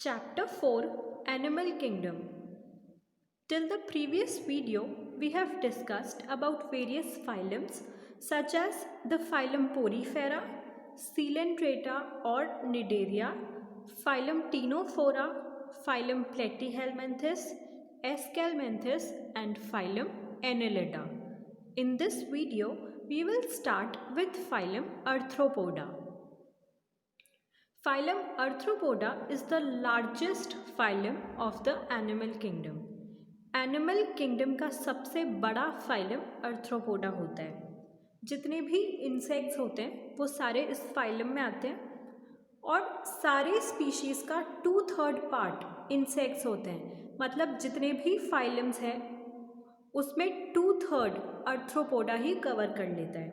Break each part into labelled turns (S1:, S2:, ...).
S1: Chapter 4 Animal Kingdom. Till the previous video, we have discussed about various phylums such as the phylum Porifera, Coelenterata or Cnidaria, phylum Ctenophora, phylum Platyhelminthes, Escalminthes, and phylum Annelida. In this video, we will start with phylum Arthropoda. Phylum Arthropoda is the largest phylum of the animal kingdom. Animal kingdom का सबसे बड़ा phylum Arthropoda होता है। जितने भी insects होते हैं वो सारे इस फाइलम में आते हैं और सारे स्पीशीज़ का 2/3 पार्ट इंसेक्ट्स होते हैं। मतलब जितने भी फाइलम्स हैं उसमें 2/3 अर्थ्रोपोडा ही कवर कर लेता है।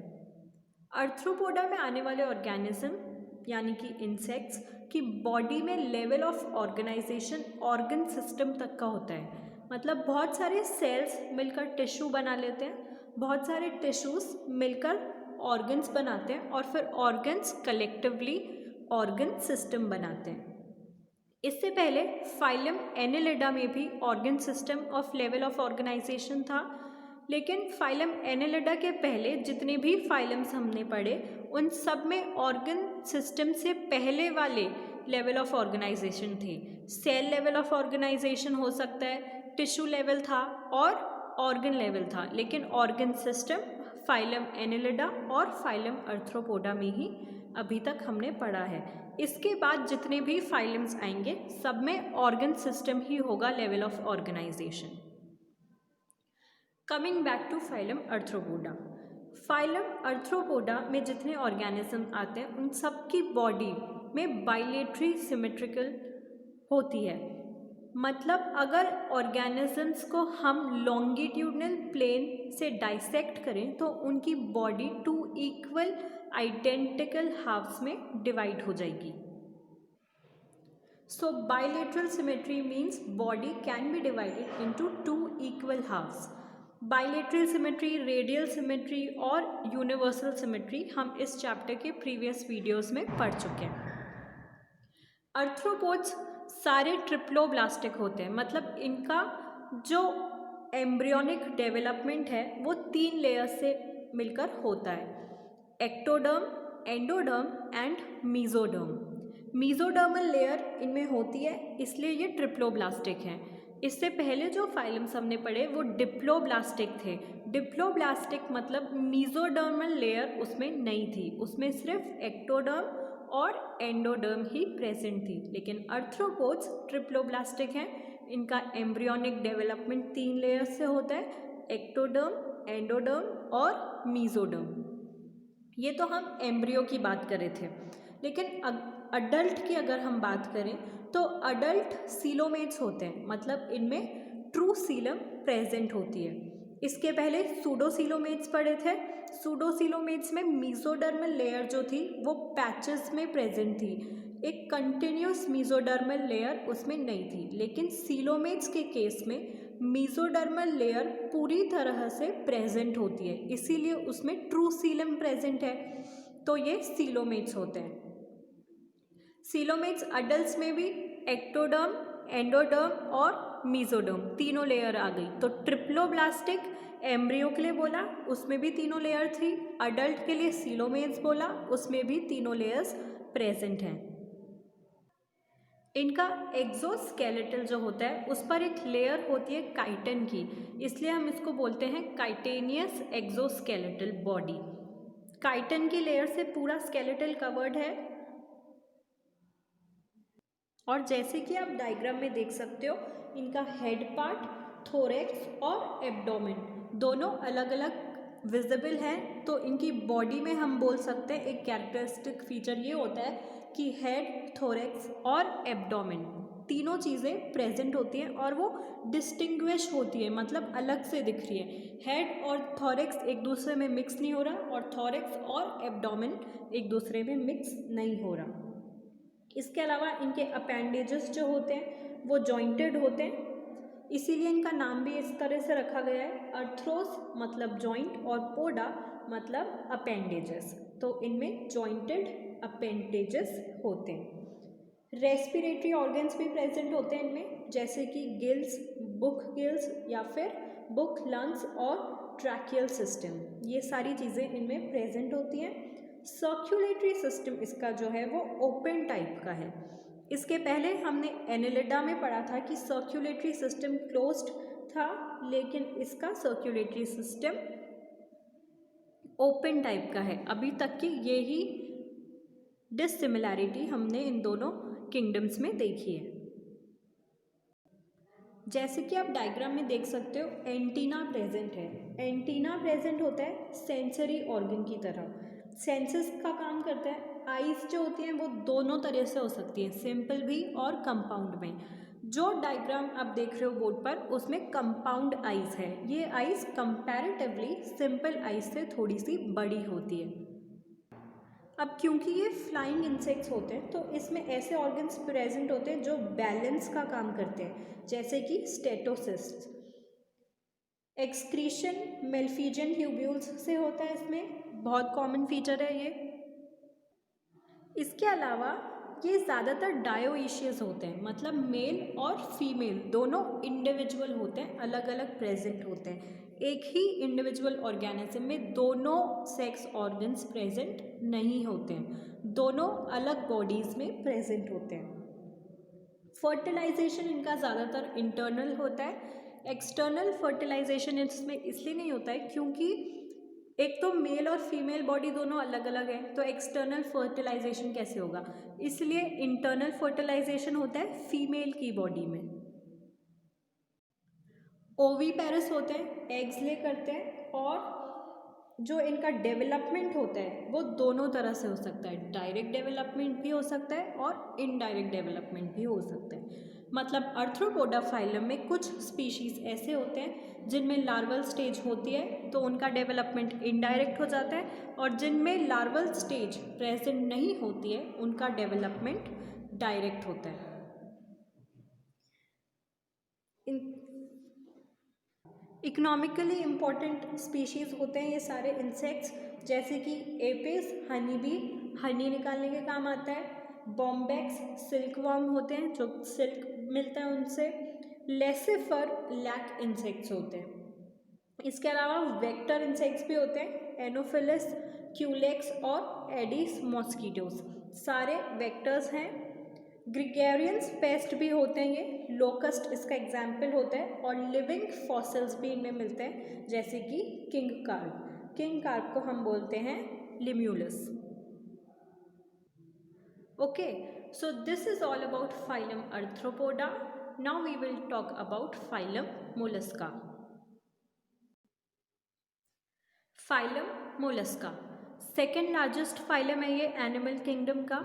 S1: अर्थ्रोपोडा में आने वाले ऑर्गेनिज्म यानी कि इंसेक्ट्स की बॉडी में level of organisation organ system तक का होता है। मतलब बहुत सारे सेल्स मिलकर टिश्यू बना लेते हैं, बहुत सारे टिश्यूज़ मिलकर ऑर्गन्स बनाते हैं और फिर ऑर्गन्स कलेक्टिवली ऑर्गन सिस्टम बनाते हैं। इससे पहले फाइलम एनेलिडा में भी organ system of level of organisation था, लेकिन फाइलम एनेलिडा के पहले जितने भी फाइलम्स हमने पढ़े उन सब में ऑर्गन सिस्टम से पहले वाले लेवल ऑफ ऑर्गेनाइजेशन थे। सेल लेवल ऑफ ऑर्गेनाइजेशन हो सकता है, टिश्यू लेवल था और ऑर्गन लेवल था, लेकिन ऑर्गन सिस्टम फाइलम एनेलिडा और फाइलम अर्थ्रोपोडा में ही अभी तक हमने पढ़ा है। इसके बाद जितने भी फाइलम्स आएंगे सब में ऑर्गन सिस्टम ही होगा level of organisation. Coming back to phylum Arthropoda. Phylum Arthropoda में जितने ऑर्गेनिज्म आते हैं उन सब की बॉडी में बाइलेटरी सिमेट्रिकल होती है। मतलब अगर ऑर्गेनिजम्स को हम लॉन्गिट्यूडनल प्लेन से डाइसेक्ट करें तो उनकी बॉडी 2 इक्वल आइडेंटिकल हाफ्स में डिवाइड हो जाएगी। So bilateral symmetry means body can be divided into 2 equal halves. Bilateral symmetry, radial symmetry और यूनिवर्सल सिमेट्री हम इस चैप्टर के प्रीवियस वीडियोस में पढ़ चुके हैं। अर्थ्रोपोड्स सारे ट्रिप्लोब्लास्टिक होते हैं। मतलब इनका जो एम्ब्रियोनिक डेवलपमेंट है वो 3 लेयर से मिलकर होता है, ectoderm, endoderm and mesoderm. Mesodermal layer इनमें होती है, इसलिए ये ट्रिप्लोब्लास्टिक हैं। इससे पहले जो फाइलम्स हमने पढ़े वो डिप्लोब्लास्टिक थे। डिप्लोब्लास्टिक मतलब मीजोडर्मल लेयर उसमें नहीं थी, उसमें सिर्फ एक्टोडर्म और एंडोडर्म ही प्रेजेंट थी। लेकिन अर्थ्रोपोड्स ट्रिप्लोब्लास्टिक हैं। इनका एम्ब्रियोनिक डेवलपमेंट 3 लेयर्स से होता है, एक्टोडर्म, एंडोडर्म और मीजोडर्म। ये तो हम एम्ब्रियो की बात कर रहे थे, लेकिन अडल्ट की अगर हम बात करें तो अडल्ट सीलोमेट्स होते हैं। मतलब इनमें ट्रू सीलम प्रेजेंट होती है। इसके पहले सूडोसीलोमेट्स पढ़े थे। सूडोसीलोमेट्स में मीजोडर्मल लेयर जो थी वो पैचेस में प्रेजेंट थी, एक कंटिन्यूस मीजोडर्मल लेयर उसमें नहीं थी। लेकिन सीलोमेट्स के केस में मीजोडर्मल लेयर पूरी तरह से प्रेजेंट होती है, इसीलिए उसमें ट्रू सीलम प्रेजेंट है, तो ये सीलोमेट्स होते हैं। सीलोमेट्स अडल्ट्स में भी एक्टोडर्म, एंडोडर्म और मीजोडर्म तीनों लेयर आ गई। तो ट्रिप्लोब्लास्टिक एम्ब्रियो के लिए बोला, उसमें भी तीनों लेयर थी। अडल्ट के लिए सीलोमेट्स बोला, उसमें भी तीनों लेयर्स प्रेजेंट हैं। इनका एक्सोस्केलेटल जो होता है उस पर एक लेयर होती है काइटिन की, इसलिए हम इसको बोलते हैं काइटेनियस एक्सोस्केलेटल बॉडी। काइटिन की लेयर से पूरा स्केलेटल कवर्ड है और जैसे कि आप डायग्राम में देख सकते हो इनका हेड पार्ट, थोरैक्स और एब्डोमेन दोनों अलग अलग विजिबल हैं। तो इनकी बॉडी में हम बोल सकते हैं एक कैरेक्टरिस्टिक फीचर ये होता है कि हेड, थोरैक्स और एब्डोमेन तीनों चीज़ें प्रेजेंट होती हैं और वो डिस्टिंग्विश होती है, मतलब अलग से दिख रही है। हेड और थोरैक्स एक दूसरे में मिक्स नहीं हो रहा और थोरैक्स और एब्डोमेन एक दूसरे में मिक्स नहीं हो रहा। इसके अलावा इनके अपेंडेजेस जो होते हैं वो जॉइंटेड होते हैं, इसीलिए इनका नाम भी इस तरह से रखा गया है। अर्थ्रोस मतलब जॉइंट और पोडा मतलब अपेंडेजेस, तो इनमें जॉइंटेड अपेंडेजेस होते हैं। रेस्पिरेटरी ऑर्गन्स भी प्रेजेंट होते हैं इनमें, जैसे कि गिल्स, बुक गिल्स या फिर बुक लंग्स और ट्रैकियल सिस्टम, ये सारी चीज़ें इनमें प्रेजेंट होती हैं। सर्कुलेटरी सिस्टम इसका जो है वो ओपन टाइप का है। इसके पहले हमने एनेलिडा में पढ़ा था कि सर्कुलेटरी सिस्टम क्लोज्ड था, लेकिन इसका सर्कुलेटरी सिस्टम ओपन टाइप का है। अभी तक की ये ही डिसिमिलैरिटी हमने इन दोनों किंगडम्स में देखी है। जैसे कि आप डायग्राम में देख सकते हो, एंटीना प्रेजेंट है। एंटीना प्रेजेंट होता है सेंसरी ऑर्गन की तरह, सेंसेस का काम करता है। आइज़ जो होती हैं वो दोनों तरह से हो सकती हैं, सिंपल भी और कंपाउंड में। जो डायग्राम आप देख रहे हो बोर्ड पर, उसमें कंपाउंड आइज़ है। ये आइज़ कंपैरेटिवली सिंपल आइज़ से थोड़ी सी बड़ी होती है। अब क्योंकि ये फ्लाइंग इंसेक्ट्स होते हैं तो इसमें ऐसे ऑर्गन्स प्रेजेंट होते हैं जो बैलेंस का काम करते हैं, जैसे कि स्टेटोसिस्ट। एक्सक्रीशन मेल्फिजियन ट्यूब्यूल्स से होता है, इसमें बहुत कॉमन फीचर है ये। इसके अलावा ये ज़्यादातर डायोइशियस होते हैं, मतलब मेल और फीमेल दोनों इंडिविजुअल होते हैं, अलग अलग प्रेजेंट होते हैं। एक ही इंडिविजुअल ऑर्गेनिज्म में दोनों सेक्स ऑर्गन्स प्रेजेंट नहीं होते हैं, दोनों अलग बॉडीज़ में प्रेजेंट होते हैं। फर्टिलाइजेशन इनका ज़्यादातर इंटरनल होता है। एक्सटर्नल फर्टिलाइजेशन इसमें इसलिए नहीं होता है क्योंकि एक तो मेल और फीमेल बॉडी दोनों अलग अलग है, तो एक्सटर्नल फर्टिलाइजेशन कैसे होगा, इसलिए इंटरनल फर्टिलाइजेशन होता है फीमेल की बॉडी में। ओवीपेरस होते हैं, एग्स ले करते हैं, और जो इनका डेवलपमेंट होता है वो दोनों तरह से हो सकता है। डायरेक्ट डेवलपमेंट भी हो सकता है और इनडायरेक्ट डेवलपमेंट भी हो सकता है। मतलब आर्थ्रोपोडा फाइलम में कुछ स्पीशीज़ ऐसे होते हैं जिनमें लार्वल स्टेज होती है तो उनका डेवलपमेंट इनडायरेक्ट हो जाता है, और जिनमें लार्वल स्टेज प्रेजेंट नहीं होती है उनका डेवलपमेंट डायरेक्ट होता है। इकोनॉमिकली इम्पॉर्टेंट स्पीशीज़ होते हैं ये सारे इंसेक्ट्स, जैसे कि एपिस हनी बी, हनी निकालने के काम आता है। बॉम्बैक्स सिल्कवर्म होते हैं, जो सिल्क मिलता है उनसे। लेसिफर लैक इंसेक्ट्स होते हैं। इसके अलावा वेक्टर इंसेक्ट्स भी होते हैं, एनोफिलिस, क्यूलेक्स और एडिस मॉस्किटोस, सारे वेक्टर्स हैं। ग्रिगेरियंस पेस्ट भी होते हैं ये, लोकस्ट इसका एग्जाम्पल होता है, और लिविंग फॉसिल्स भी इनमें मिलते हैं, जैसे कि किंग कार्प। किंग कार्प को हम बोलते हैं Limulus. Okay, so this is all about phylum Arthropoda. Now we will talk about phylum Mollusca. Phylum Mollusca second largest phylum है ये एनिमल किंगडम का।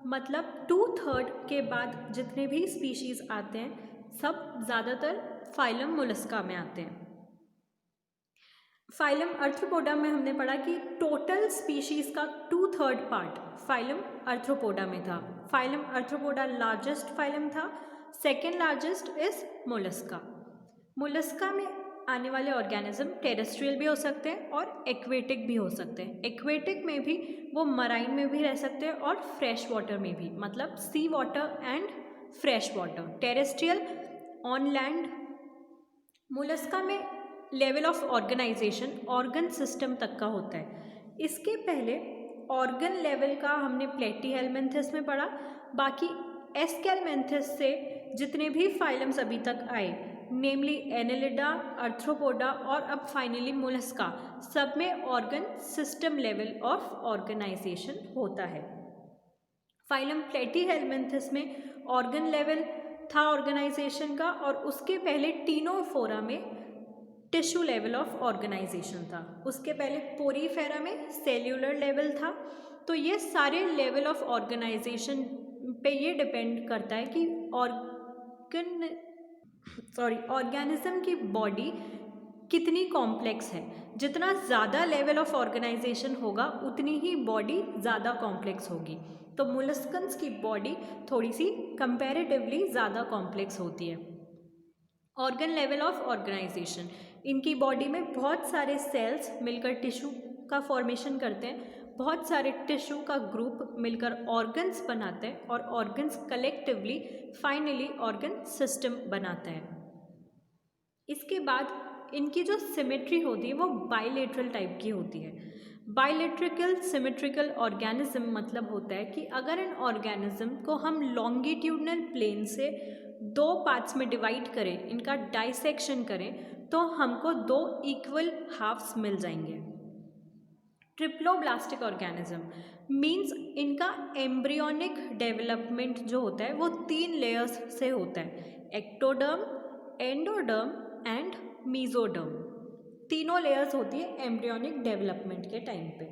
S1: मतलब 2/3 के बाद जितने भी स्पीशीज़ आते हैं सब ज़्यादातर फाइलम मोलस्का में आते हैं। फाइलम आर्थ्रोपोडा में हमने पढ़ा कि टोटल स्पीशीज़ का 2/3 पार्ट फाइलम आर्थ्रोपोडा में था। फाइलम आर्थ्रोपोडा लार्जेस्ट फाइलम था, second largest is Mollusca. Mollusca में आने वाले ऑर्गेनिज्म टेरेस्ट्रियल भी हो सकते हैं और एक्वेटिक भी हो सकते हैं। एक्वेटिक में भी वो मराइन में भी रह सकते हैं और फ्रेश वाटर में भी, मतलब sea water and fresh water. Terrestrial on land. Mollusca में level of organisation organ system तक का होता है। इसके पहले ऑर्गन लेवल का हमने प्लेटीहेलमिन्थस में पढ़ा। बाकी एस्केलमेंथस से जितने भी फाइलम्स अभी तक आए, नेमली एनेलिडा, आर्थ्रोपोडा और अब फाइनली मोलस्का, सब में organ system level of organisation होता है। फाइलम प्लेटीहेलमिन्थस में ऑर्गन लेवल था ऑर्गेनाइजेशन का, और उसके पहले टीनोफोरा में टिश्यू लेवल ऑफ ऑर्गेनाइजेशन था। उसके पहले पोरीफेरा में सेल्यूलर लेवल था। तो ये सारे लेवल ऑफ ऑर्गेनाइजेशन पे ये डिपेंड करता है कि ऑर्गेनिज्म की बॉडी कितनी कॉम्प्लेक्स है। जितना ज़्यादा लेवल ऑफ ऑर्गेनाइजेशन होगा उतनी ही बॉडी ज़्यादा कॉम्प्लेक्स होगी। तो मोलस्कन्स की बॉडी थोड़ी सी कंपैरेटिवली ज़्यादा कॉम्प्लेक्स होती है। ऑर्गन लेवल ऑफ ऑर्गेनाइजेशन, इनकी बॉडी में बहुत सारे सेल्स मिलकर टिश्यू का फॉर्मेशन करते हैं। बहुत सारे टिश्यू का ग्रुप मिलकर ऑर्गन्स बनाते हैं और organs collectively finally organ system बनाते हैं। इसके बाद इनकी जो सिमेट्री होती है वो बाइलेटरल टाइप की होती है। बाइलेट्रिकल सिमेट्रिकल ऑर्गेनिज्म मतलब होता है कि अगर इन ऑर्गेनिज्म को हम लॉन्गिट्यूडनल प्लेन से दो पार्ट्स में डिवाइड करें, इनका डाइसेक्शन करें, तो हमको दो इक्वल हाफ्स मिल जाएंगे। ट्रिप्लोब्लास्टिक ऑर्गेनिज्म मीन्स इनका एम्ब्रियोनिक डेवलपमेंट जो होता है वो 3 लेयर्स से होता है, एक्टोडर्म, एंडोडर्म एंड मीजोडर्म। तीनों लेयर्स होती है एम्ब्रियोनिक डेवलपमेंट के टाइम पे।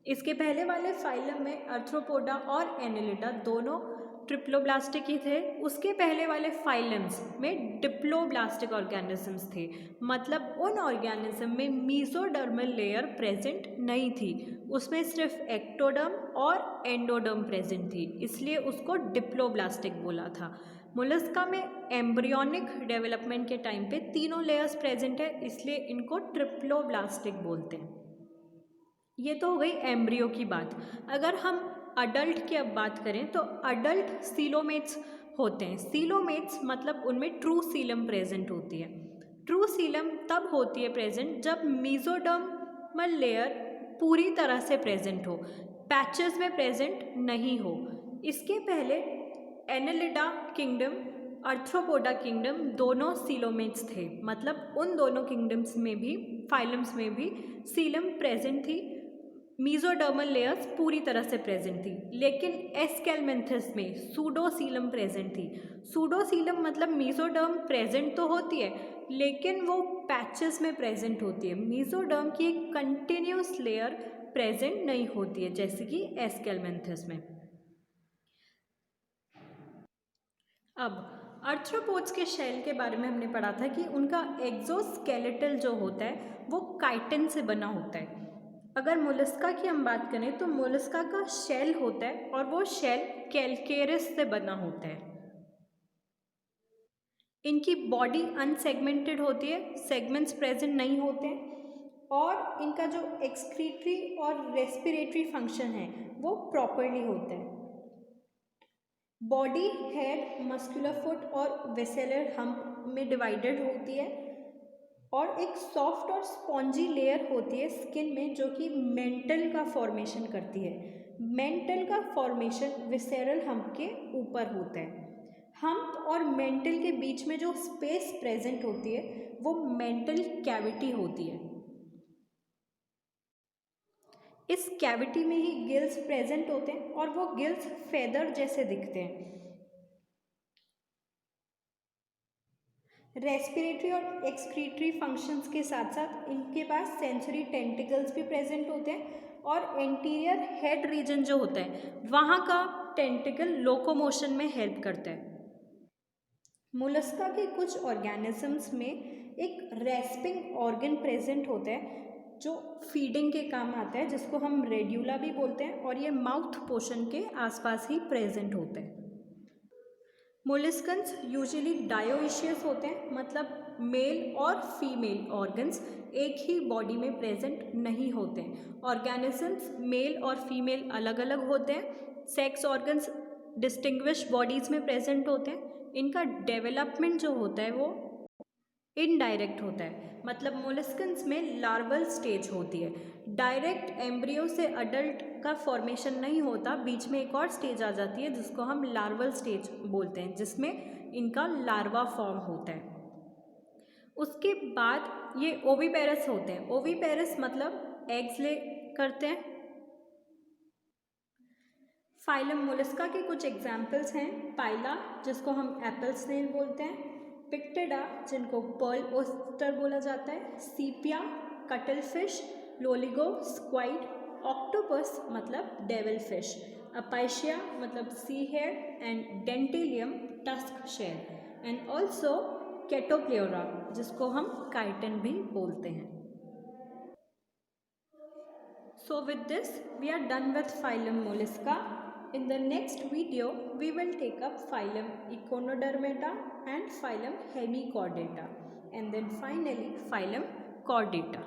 S1: इसके पहले वाले फाइलम में आर्थ्रोपोडा और एनेलिडा दोनों ट्रिप्लोब्लास्टिक ही थे। उसके पहले वाले फाइलम्स में डिप्लोब्लास्टिक ऑर्गेनिजम्स थे, मतलब उन ऑर्गेनिज्म में मीजोडर्मल लेयर प्रेजेंट नहीं थी, उसमें सिर्फ एक्टोडर्म और एंडोडर्म प्रेजेंट थी, इसलिए उसको डिप्लोब्लास्टिक बोला था। मोलस्का में एम्ब्रियोनिक डेवलपमेंट के टाइम पे तीनों लेयर्स प्रेजेंट है, इसलिए इनको ट्रिप्लोब्लास्टिक बोलते हैं। ये तो हो गई एम्ब्रियो की बात। अगर हम अडल्ट की अब बात करें तो अडल्ट सीलोमेट्स होते हैं। सीलोमेट्स मतलब उनमें ट्रू सीलम प्रेजेंट होती है। ट्रू सीलम तब होती है प्रेजेंट जब मीजोडर्मल लेयर पूरी तरह से प्रेजेंट हो, पैचेस में प्रेजेंट नहीं हो। इसके पहले एनेलिडा किंगडम, आर्थ्रोपोडा किंगडम दोनों सीलोमेट्स थे, मतलब उन दोनों किंगडम्स में भी, फाइलम्स में भी सीलम प्रेजेंट थी, मीजोडर्मल लेयर्स पूरी तरह से प्रेजेंट थी। लेकिन एस्केलमेंथस में सूडोसीलम प्रेजेंट थी। सूडोसीलम मतलब मीजोडर्म प्रेजेंट तो होती है लेकिन वो पैचेस में प्रेजेंट होती है। मीजोडर्म की एक कंटिन्यूस लेयर प्रेजेंट नहीं होती है जैसे कि एस्केलमेंथस में। अब आर्थ्रोपोड्स के शेल के बारे में हमने पढ़ा था कि उनका एक्सोस्केलेटल जो होता है वो काइटिन से बना होता है। अगर मोलस्का की हम बात करें तो मोलस्का का शेल होता है और वो शेल कैलकेरस से बना होता है। इनकी बॉडी अनसेगमेंटेड होती है, सेगमेंट्स प्रेजेंट नहीं होते हैं और इनका जो एक्सक्रीटरी और रेस्पिरेटरी फंक्शन है वो प्रॉपरली होता है। बॉडी हेड, मस्कुलर फुट और वेसेलर हम्प में डिवाइडेड होती है और एक सॉफ्ट और स्पॉन्जी लेयर होती है स्किन में जो कि मेंटल का फॉर्मेशन करती है। मेंटल का फॉर्मेशन विसेरल हम्प के ऊपर होता है। हम्प और मेंटल के बीच में जो स्पेस प्रेजेंट होती है वो मेंटल कैविटी होती है। इस कैविटी में ही गिल्स प्रेजेंट होते हैं और वो गिल्स फेदर जैसे दिखते हैं। रेस्पिरेटरी और एक्सक्रीटरी फंक्शंस के साथ साथ इनके पास सेंसरी टेंटिकल्स भी प्रेजेंट होते हैं और एंटीरियर हेड रीजन जो होता है वहाँ का टेंटिकल लोकोमोशन में हेल्प करता है। मोलस्का के कुछ ऑर्गेनिजम्स में एक रेस्पिंग ऑर्गन प्रेजेंट होता है जो फीडिंग के काम आता है, जिसको हम रेड्यूला भी बोलते हैं और ये माउथ पोर्शन के आसपास ही प्रेजेंट होता है। मोलस्कन्स यूजुअली डायोइशियस होते हैं, मतलब मेल और फीमेल ऑर्गन्स एक ही बॉडी में प्रेजेंट नहीं होते हैं। ऑर्गेनिजम्स मेल और फीमेल अलग अलग होते हैं। सेक्स ऑर्गन्स डिस्टिंग्विश बॉडीज़ में प्रेजेंट होते हैं। इनका डेवलपमेंट जो होता है वो इनडायरेक्ट होता है, मतलब मोलस्कन्स में लार्वल स्टेज होती है। डायरेक्ट एम्ब्रियो से अडल्ट का फॉर्मेशन नहीं होता, बीच में एक और स्टेज आ जाती है जिसको हम लार्वल स्टेज बोलते हैं, जिसमें इनका लार्वा फॉर्म होता है। उसके बाद ये ओविपेरस होते हैं। ओविपेरस मतलब एग्स ले करते हैं। फाइलम मोलस्का के कुछ एग्जाम्पल्स हैं, पाइला जिसको हम एप्पल स्नेल बोलते हैं, पिक्टेडा जिनको पर्ल ओस्टर बोला जाता है, sepia cuttlefish, loligo squid, octopus मतलब डेविल फिश, अपाइशिया मतलब sea hare and dentalium tusk shell and also chaetopleura जिसको हम काइटन भी बोलते हैं। So with this we are done with phylum Mollusca. In the next video we will take up phylum Echonodermata and phylum Hemichordata and then finally phylum Chordata.